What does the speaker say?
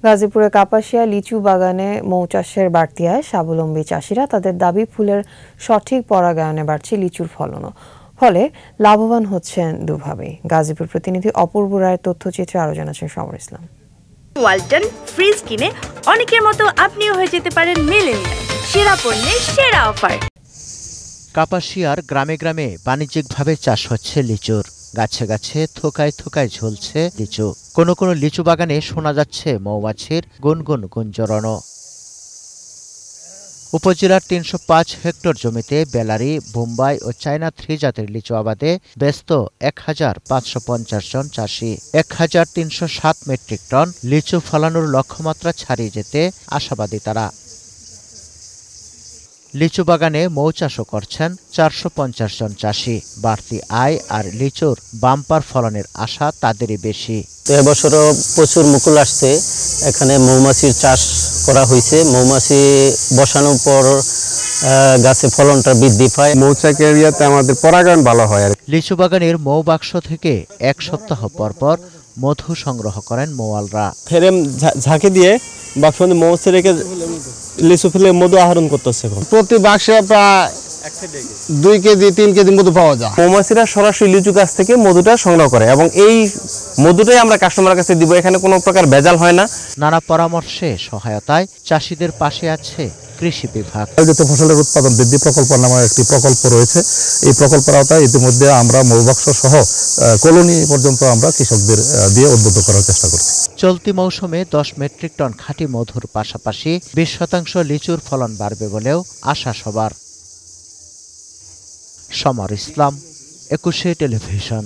গাজীপুরে কাপাসিয়া লিচু বাগানে মৌ চাষের বাড়তি আয় স্বাবলম্বী চাষিরা তাদের দাবি ফুলের সঠিক পরাগায়নে বাড়ছে লিচুর ফলনও, ফলে লাভবান হচ্ছেন দুভাবেই। গাজীপুর প্রতিনিধি অপূর্ব রায়ের তথ্যচিত্রে আরো জানাচ্ছেন সমর ইসলাম। ওয়ালটন ফ্রিজ কিনে অনেকের মতো আপনিও হয়ে যেতে পারেন মিলেনিয়াল, সেরা পণ্যের সেরা অফার। কাপাসিয়ার গ্রামে গ্রামে বাণিজ্যিকভাবে চাষ হচ্ছে লিচুর। গাছে গাছে থোকায় থোকায় ঝুলছে লিচু। কোনো কোনো লিচু বাগানে শোনা যাচ্ছে মৌমাছির গুনগুন গুঞ্জরণ। উপজেলার ৩০৫ হেক্টর জমিতে বেলারি, বোম্বাই ও চায়না 3 জাতের লিচু আবাদে ব্যস্ত ১৫৫০ জন চাষি। ১৩০৭ মেট্রিক টন লিচু ফলানোর লক্ষ্যমাত্রা ছাড়িয়ে যেতে আশাবাদী তারা। লিচু বাগানে মৌ চাষও করছেন ৪৫০ জন চাষি। বাড়তি আয় আর লিচুর বাম্পার ফলনের আশা তাদেরই বেশি। এবছরও প্রচুর মুকুল আসছে। এখানে মৌমাছির চাষ করা হয়েছে। মৌমাছি বসানোর পর গাছে ফলনটা বৃদ্ধি পায়। মৌচাক এরিয়াতে আমাদের পরাগায়ন ভালো হয়। লিচু বাগানের মৌ বাক্স থেকে ১ সপ্তাহ পর পর মধু সংগ্রহ করেন মৌয়ালরা। ফ্রেম ঝাঁকে দিয়ে বাক্সে মৌমাছি রেখে লিচু ফেলে মধু আহরণ করতেছে। প্রতি বাক্সে প্রায় 2 কেজি 3 কেজি মধু পাওয়া যায়। মৌমাছিরা সরাসরি লিচু গাছ থেকে মধুটা সংগ্রহ করে এবং এই মধুটাই আমরা কাস্টমারের কাছে দিব। এখানে কোনো প্রকার ভেজাল হয় না। নানা পরামর্শে সহায়তায় চাষিদের পাশে আছে কৃষি বিভাগ। ফসলের উৎপাদন বৃদ্ধি প্রকল্প নামে একটি প্রকল্প রয়েছে। এই প্রকল্পের আওতায় ইতিমধ্যে আমরা মৌবাক্স সহ কলোনি পর্যন্ত আমরা কৃষকদের দিয়ে উদ্বুদ্ধ করার চেষ্টা করছি। চলতি মৌসুমে ১০ মেট্রিক টন খাঁটি মধুর পাশাপাশি ২০% লিচুর ফলন বাড়বে বলেও আশা সবার। সমর ইসলাম, ২১ টেলিভিশন।